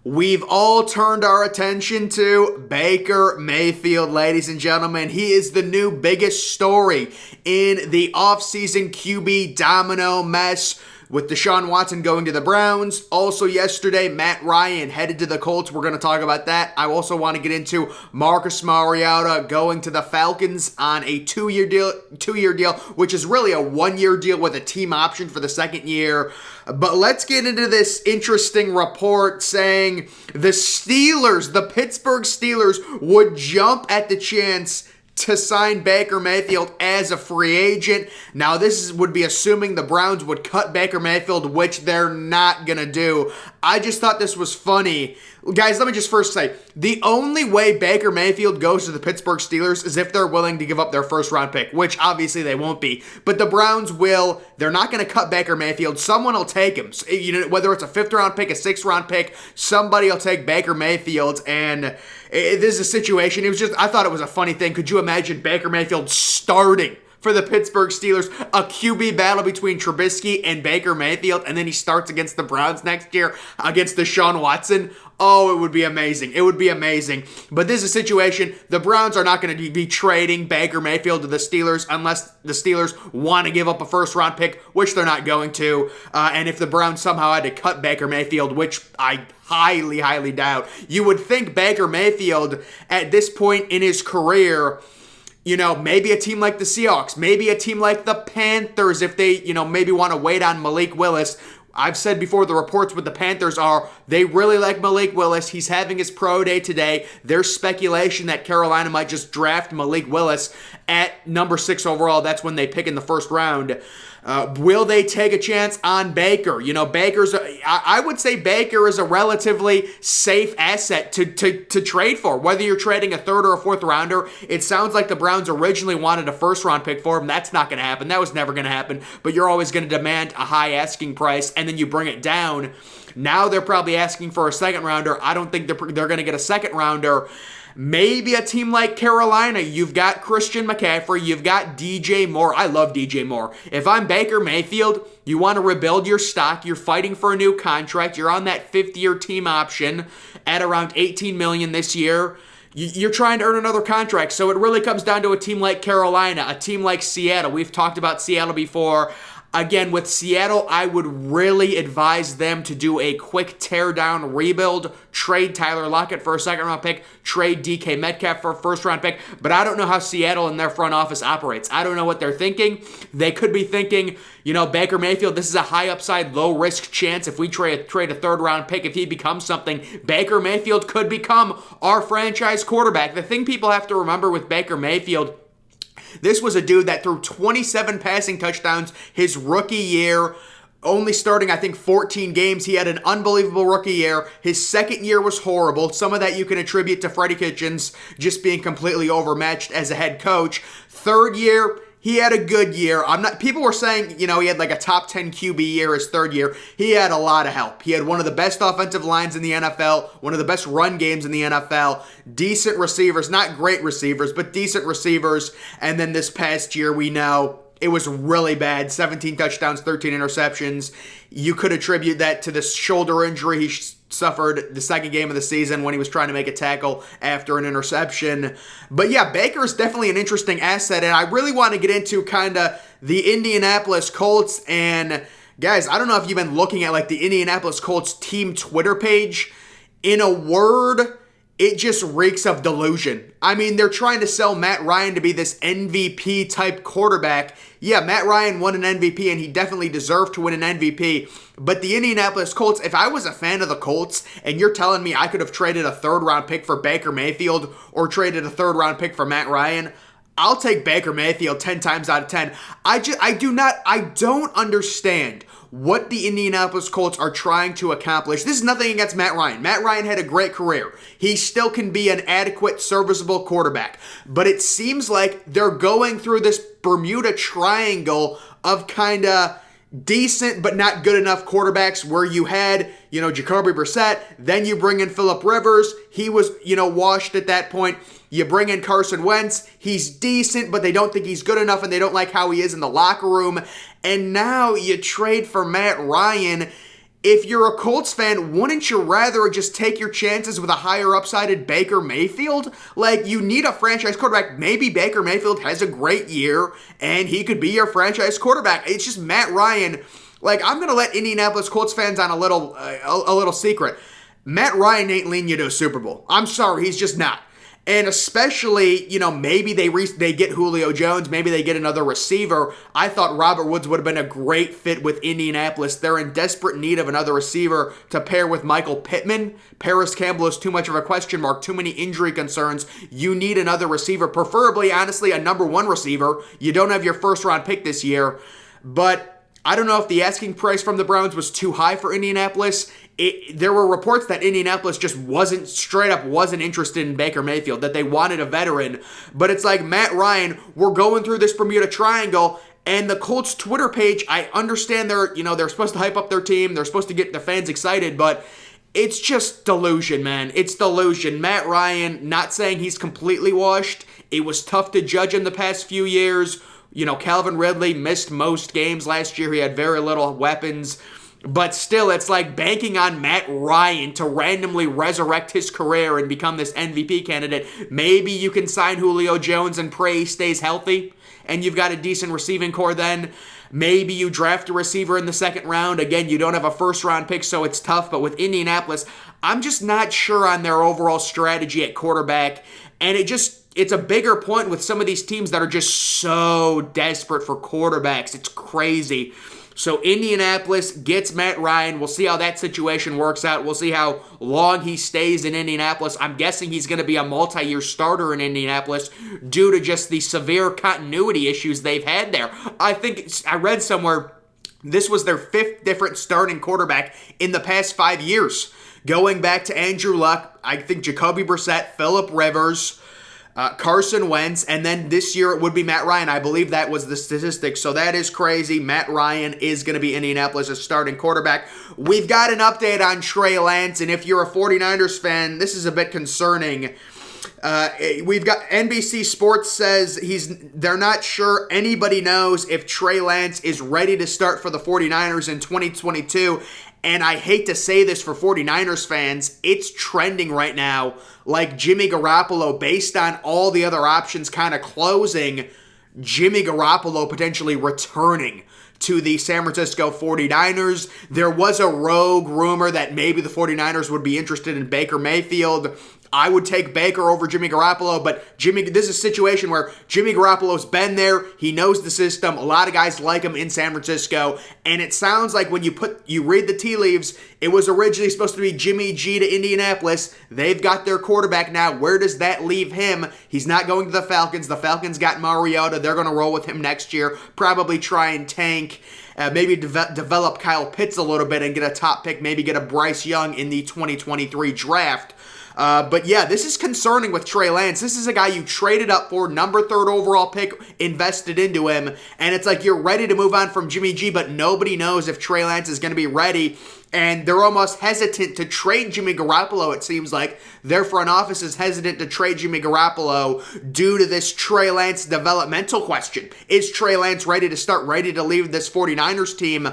We've all turned our attention to Baker Mayfield, ladies and gentlemen. He is the new biggest story in the offseason QB domino mess, with Deshaun Watson going to the Browns. Also yesterday, Matt Ryan headed to the Colts. We're going to talk about that. I also want to get into Marcus Mariota going to the Falcons on a two-year deal, which is really a one-year deal with a team option for the second year. But let's get into this interesting report saying the Pittsburgh Steelers would jump at the chance to sign Baker Mayfield as a free agent. Now, this would be assuming the Browns would cut Baker Mayfield, which they're not going to do. I just thought this was funny. Guys, let me just first say, the only way Baker Mayfield goes to the Pittsburgh Steelers is if they're willing to give up their first-round pick, which obviously they won't be. But the Browns will. They're not going to cut Baker Mayfield. Someone will take him. Whether it's a fifth-round pick, a sixth-round pick, somebody will take Baker Mayfield. And this is a situation. I thought it was a funny thing. Could you imagine Baker Mayfield starting for the Pittsburgh Steelers, a QB battle between Trubisky and Baker Mayfield, and then he starts against the Browns next year against Deshaun Watson? Oh, it would be amazing. It would be amazing. But this is a situation, the Browns are not going to be trading Baker Mayfield to the Steelers unless the Steelers want to give up a first-round pick, which they're not going to. And if the Browns somehow had to cut Baker Mayfield, which I highly, highly doubt, you would think Baker Mayfield at this point in his career, maybe a team like the Seahawks, maybe a team like the Panthers, if they, maybe want to wait on Malik Willis. I've said before, the reports with the Panthers are they really like Malik Willis. He's having his pro day today. There's speculation that Carolina might just draft Malik Willis at number 6 overall. That's when they pick in the first round. Will they take a chance on Baker? I would say Baker is a relatively safe asset to trade for. Whether you're trading a third or a fourth rounder, it sounds like the Browns originally wanted a first round pick for him. That's not going to happen. That was never going to happen. But you're always going to demand a high asking price, and then you bring it down. Now they're probably asking for a second rounder. I don't think they're going to get a second rounder. Maybe a team like Carolina, you've got Christian McCaffrey, you've got DJ Moore. I love DJ Moore. If I'm Baker Mayfield, you want to rebuild your stock, you're fighting for a new contract, you're on that fifth-year team option at around $18 million this year. You're trying to earn another contract, so it really comes down to a team like Carolina, a team like Seattle. We've talked about Seattle before. Again, with Seattle, I would really advise them to do a quick tear-down rebuild, trade Tyler Lockett for a second-round pick, trade DK Metcalf for a first-round pick, but I don't know how Seattle and their front office operates. I don't know what they're thinking. They could be thinking, Baker Mayfield, this is a high-upside, low-risk chance. If we trade a third-round pick, if he becomes something, Baker Mayfield could become our franchise quarterback. The thing people have to remember with Baker Mayfield, this was a dude that threw 27 passing touchdowns his rookie year, only starting, I think, 14 games. He had an unbelievable rookie year. His second year was horrible. Some of that you can attribute to Freddie Kitchens just being completely overmatched as a head coach. Third year, he had a good year. People were saying, he had like a top 10 QB year his third year. He had a lot of help. He had one of the best offensive lines in the NFL, one of the best run games in the NFL, decent receivers, not great receivers, but decent receivers. And then this past year, we know it was really bad. 17 touchdowns, 13 interceptions. You could attribute that to the shoulder injury he suffered the second game of the season when he was trying to make a tackle after an interception. But yeah, Baker is definitely an interesting asset, and I really want to get into kind of the Indianapolis Colts. And guys, I don't know if you've been looking at like the Indianapolis Colts team Twitter page. In a word, it just reeks of delusion. I mean, they're trying to sell Matt Ryan to be this MVP type quarterback. Yeah, Matt Ryan won an MVP and he definitely deserved to win an MVP. But the Indianapolis Colts, if I was a fan of the Colts and you're telling me I could have traded a third round pick for Baker Mayfield or traded a third round pick for Matt Ryan, I'll take Baker Mayfield 10 times out of 10. I don't understand what the Indianapolis Colts are trying to accomplish. This is nothing against Matt Ryan. Matt Ryan had a great career. He still can be an adequate, serviceable quarterback. But it seems like they're going through this Bermuda Triangle of kind of decent but not good enough quarterbacks where you had, Jacoby Brissett, then you bring in Phillip Rivers. He was, washed at that point. You bring in Carson Wentz. He's decent, but they don't think he's good enough and they don't like how he is in the locker room. And now you trade for Matt Ryan. if you're a Colts fan, wouldn't you rather just take your chances with a higher upsided Baker Mayfield? Like, you need a franchise quarterback. Maybe Baker Mayfield has a great year and he could be your franchise quarterback. It's just Matt Ryan. Like, I'm going to let Indianapolis Colts fans on a little secret. Matt Ryan ain't leading you to a Super Bowl. I'm sorry, he's just not. And especially, maybe they get Julio Jones, maybe they get another receiver. I thought Robert Woods would have been a great fit with Indianapolis. They're in desperate need of another receiver to pair with Michael Pittman. Paris Campbell is too much of a question mark, too many injury concerns. You need another receiver, preferably, honestly, a number one receiver. You don't have your first-round pick this year, but I don't know if the asking price from the Browns was too high for Indianapolis. There were reports that Indianapolis just wasn't interested in Baker Mayfield, that they wanted a veteran. But it's like, Matt Ryan, we're going through this Bermuda Triangle, and the Colts Twitter page, I understand they're supposed to hype up their team, they're supposed to get the fans excited, but it's just delusion, man. It's delusion. Matt Ryan, not saying he's completely washed. It was tough to judge in the past few years. Calvin Ridley missed most games last year. He had very little weapons. But still, it's like banking on Matt Ryan to randomly resurrect his career and become this MVP candidate. Maybe you can sign Julio Jones and pray he stays healthy, and you've got a decent receiving core then. Maybe you draft a receiver in the second round. Again, you don't have a first-round pick, so it's tough. But with Indianapolis, I'm just not sure on their overall strategy at quarterback. And it's a bigger point with some of these teams that are just so desperate for quarterbacks. It's crazy. So Indianapolis gets Matt Ryan. We'll see how that situation works out. We'll see how long he stays in Indianapolis. I'm guessing he's going to be a multi-year starter in Indianapolis due to just the severe continuity issues they've had there. I think I read somewhere this was their 5th different starting quarterback in the past 5 years. Going back to Andrew Luck, I think Jacoby Brissett, Phillip Rivers, Carson Wentz, and then this year it would be Matt Ryan. I believe that was the statistic, so that is crazy. Matt Ryan is going to be Indianapolis' starting quarterback. We've got an update on Trey Lance, and if you're a 49ers fan, this is a bit concerning. We've got NBC Sports says they're not sure anybody knows if Trey Lance is ready to start for the 49ers in 2022. And I hate to say this for 49ers fans, it's trending right now like Jimmy Garoppolo, based on all the other options kind of closing, Jimmy Garoppolo potentially returning to the San Francisco 49ers. There was a rogue rumor that maybe the 49ers would be interested in Baker Mayfield. I would take Baker over Jimmy Garoppolo, but this is a situation where Jimmy Garoppolo's been there. He knows the system. A lot of guys like him in San Francisco, and it sounds like when you read the tea leaves, it was originally supposed to be Jimmy G to Indianapolis. They've got their quarterback now. Where does that leave him? He's not going to the Falcons. The Falcons got Mariota. They're going to roll with him next year, probably try and tank. Maybe develop Kyle Pitts a little bit and get a top pick, maybe get a Bryce Young in the 2023 draft. But yeah, this is concerning with Trey Lance. This is a guy you traded up for, number 3rd overall pick, invested into him, and it's like you're ready to move on from Jimmy G, but nobody knows if Trey Lance is going to be ready, and they're almost hesitant to trade Jimmy Garoppolo, it seems like. Their front office is hesitant to trade Jimmy Garoppolo due to this Trey Lance developmental question. Is Trey Lance ready to start, ready to leave this 49ers team?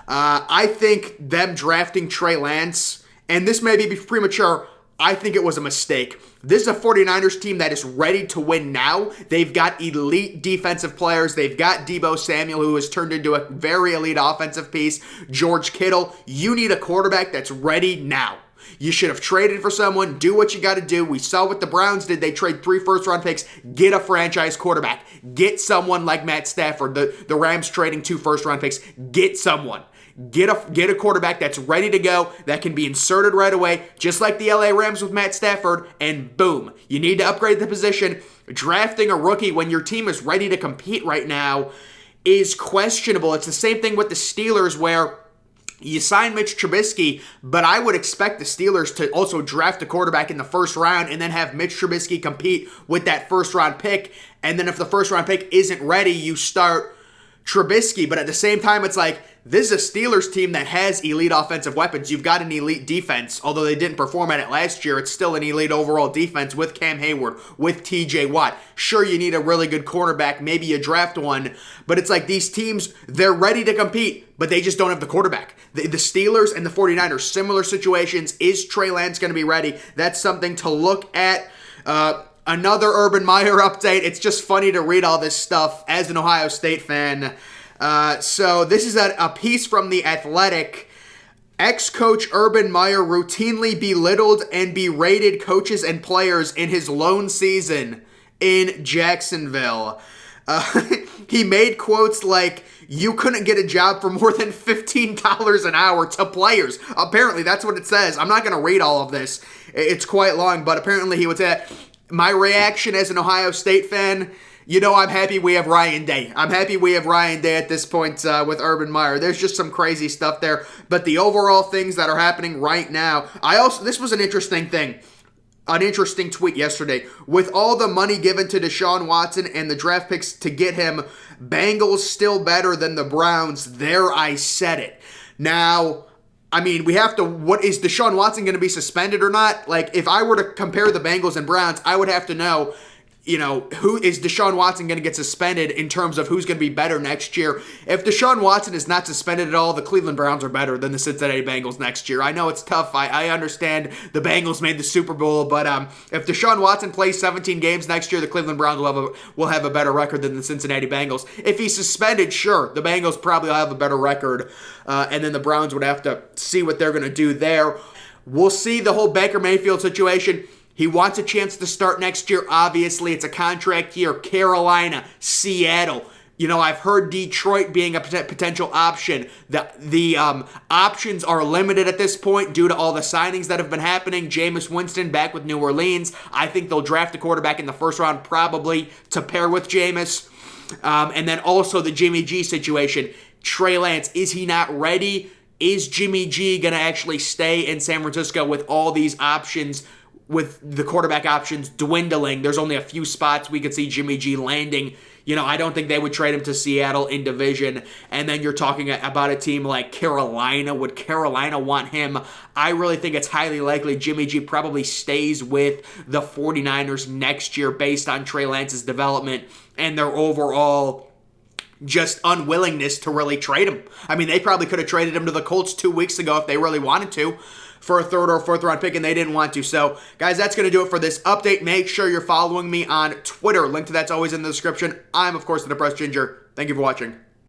I think them drafting Trey Lance, and this may be premature, I think it was a mistake. This is a 49ers team that is ready to win now. They've got elite defensive players. They've got Deebo Samuel, who has turned into a very elite offensive piece. George Kittle. You need a quarterback that's ready now. You should have traded for someone. Do what you got to do. We saw what the Browns did. They trade 3 first-round picks. Get a franchise quarterback. Get someone like Matt Stafford. The Rams trading 2 first-round picks. Get someone. Get a quarterback that's ready to go, that can be inserted right away, just like the LA Rams with Matt Stafford, and boom. You need to upgrade the position. Drafting a rookie when your team is ready to compete right now is questionable. It's the same thing with the Steelers, where you sign Mitch Trubisky, but I would expect the Steelers to also draft a quarterback in the first round and then have Mitch Trubisky compete with that first-round pick. And then if the first-round pick isn't ready, you start Trubisky. But at the same time, it's like this is a Steelers team that has elite offensive weapons. You've got an elite defense. Although they didn't perform at it last year, it's still an elite overall defense with Cam Hayward, with TJ Watt. Sure, you need a really good cornerback. Maybe you draft one. But it's like these teams, they're ready to compete, but they just don't have the quarterback. The Steelers and the 49ers, similar situations. Is Trey Lance going to be ready? That's something to look at. Another Urban Meyer update. It's just funny to read all this stuff as an Ohio State fan. So this is a piece from The Athletic. Ex-coach Urban Meyer routinely belittled and berated coaches and players in his lone season in Jacksonville. He made quotes like, "You couldn't get a job for more than $15 an hour" to players. Apparently, that's what it says. I'm not going to read all of this. It's quite long, but apparently he would say, my reaction as an Ohio State fan, I'm happy we have Ryan Day. I'm happy we have Ryan Day at this point with Urban Meyer. There's just some crazy stuff there. But the overall things that are happening right now, this was an interesting thing. An interesting tweet yesterday. With all the money given to Deshaun Watson and the draft picks to get him, Bengals still better than the Browns. There, I said it. Now, we have to, what is Deshaun Watson going to be suspended or not? Like, if I were to compare the Bengals and Browns, I would have to know, who is Deshaun Watson going to get suspended in terms of who's going to be better next year. If Deshaun Watson is not suspended at all, the Cleveland Browns are better than the Cincinnati Bengals next year. I know it's tough. I understand the Bengals made the Super Bowl, but if Deshaun Watson plays 17 games next year, the Cleveland Browns will have a better record than the Cincinnati Bengals. If he's suspended, sure, the Bengals probably will have a better record, and then the Browns would have to see what they're going to do there. We'll see the whole Baker Mayfield situation. He wants a chance to start next year. Obviously, it's a contract year. Carolina, Seattle. I've heard Detroit being a potential option. The options are limited at this point due to all the signings that have been happening. Jameis Winston back with New Orleans. I think they'll draft a quarterback in the first round probably to pair with Jameis. And then also the Jimmy G situation. Trey Lance, is he not ready? Is Jimmy G going to actually stay in San Francisco with all these options? With the quarterback options dwindling, there's only a few spots we could see Jimmy G landing. I don't think they would trade him to Seattle in division. And then you're talking about a team like Carolina. Would Carolina want him? I really think it's highly likely Jimmy G probably stays with the 49ers next year based on Trey Lance's development and their overall just unwillingness to really trade him. They probably could have traded him to the Colts 2 weeks ago if they really wanted to, for a third or fourth round pick, and they didn't want to. So, guys, that's going to do it for this update. Make sure you're following me on Twitter. Link to that's always in the description. I'm, of course, the Depressed Ginger. Thank you for watching.